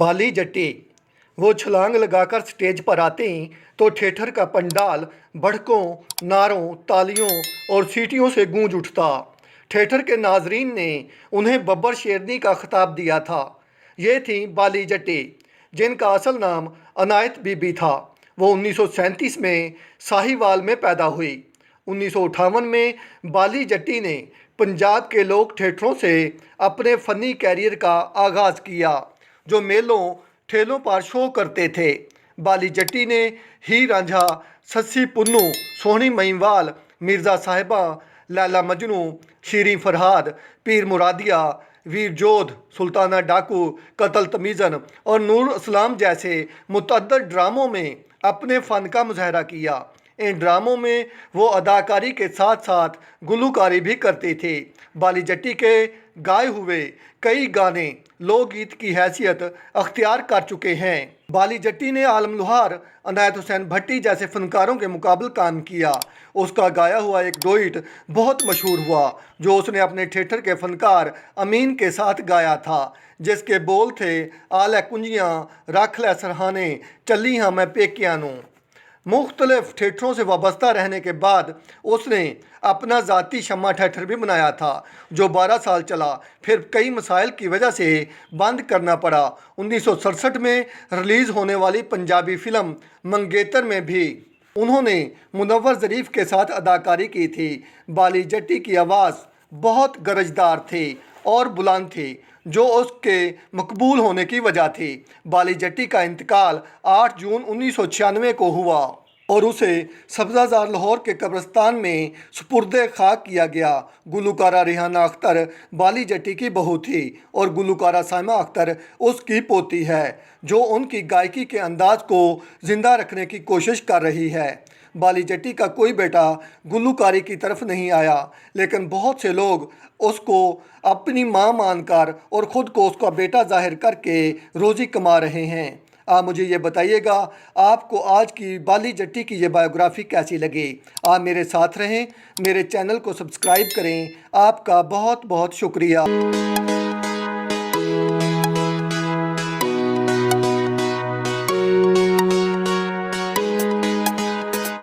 बाली जट्टी। वो छलांग लगाकर स्टेज पर आते ही तो थिएटर का पंडाल बढ़कों, नारों, तालियों और सीटियों से गूंज उठता। थिएटर के नाजरीन ने उन्हें बब्बर शेरनी का खिताब दिया था। ये थी बाली जट्टी, जिनका असल नाम अनायत बीबी था। वो 1937 में साहिवाल में पैदा हुई। 1958 में बाली जट्टी ने पंजाब के लोक थिएटरों से अपने फ़नी कैरियर का आगाज़ किया, जो मेलों ठेलों पर शो करते थे। बाली जट्टी ने हीर रांझा, सस्सी पुन्नू, सोहनी महिवाल, मिर्ज़ा साहिबा, लैला मजनू, शीरीं फरहाद, पीर मुरादिया, वीर जोध, सुल्ताना डाकू, कत्ल तमीज़न और नूर इस्लाम जैसे मुतअद्दिद ड्रामों में अपने फ़न का मुजाहरा किया। इन ड्रामों में वो अदाकारी के साथ साथ गुलूकारी भी करते थे। बाली जट्टी के गाए हुए कई गाने लोकगीत की हैसियत अख्तियार कर चुके हैं। बाली जट्टी ने आलम लुहार, अनायत हुसैन भट्टी जैसे फनकारों के मुकाबले काम किया। उसका गाया हुआ एक डोइट बहुत मशहूर हुआ, जो उसने अपने थिएटर के फनकार अमीन के साथ गाया था, जिसके बोल थे, आलै कुंजियाँ रख लै सरहाने, चली हाँ मैं पेकियां नूं। मुख्तलिफ थिएटरों से वाबस्ता रहने के बाद उसने अपना ज़ाती शम्मा थिएटर भी बनाया था, जो 12 साल चला, फिर कई मसाइल की वजह से बंद करना पड़ा। 1967 में रिलीज़ होने वाली पंजाबी फ़िल्म मंगेतर में भी उन्होंने मुनव्वर ज़रीफ़ के साथ अदाकारी की थी। बाली जट्टी की आवाज़ बहुत गरजदार थी और बुलंद थी, जो उसके मकबूल होने की वजह थी। बाली जट्टी का इंतकाल 8 जून 1996 को हुआ और उसे सब्ज़ाज़ार लाहौर के कब्रिस्तान में सुपुर्द खाक किया गया। गुलूकारा रिहाना अख्तर बाली जट्टी की बहू थी और गुलूकारा साइमा अख्तर उसकी पोती है, जो उनकी गायकी के अंदाज को ज़िंदा रखने की कोशिश कर रही है। बाली जट्टी का कोई बेटा गुलूकारी की तरफ नहीं आया, लेकिन बहुत से लोग उसको अपनी मां मानकर और ख़ुद को उसका बेटा जाहिर करके रोज़ी कमा रहे हैं। आप मुझे ये बताइएगा, आपको आज की बाली जट्टी की ये बायोग्राफ़ी कैसी लगी। आप मेरे साथ रहें, मेरे चैनल को सब्सक्राइब करें। आपका बहुत बहुत शुक्रिया।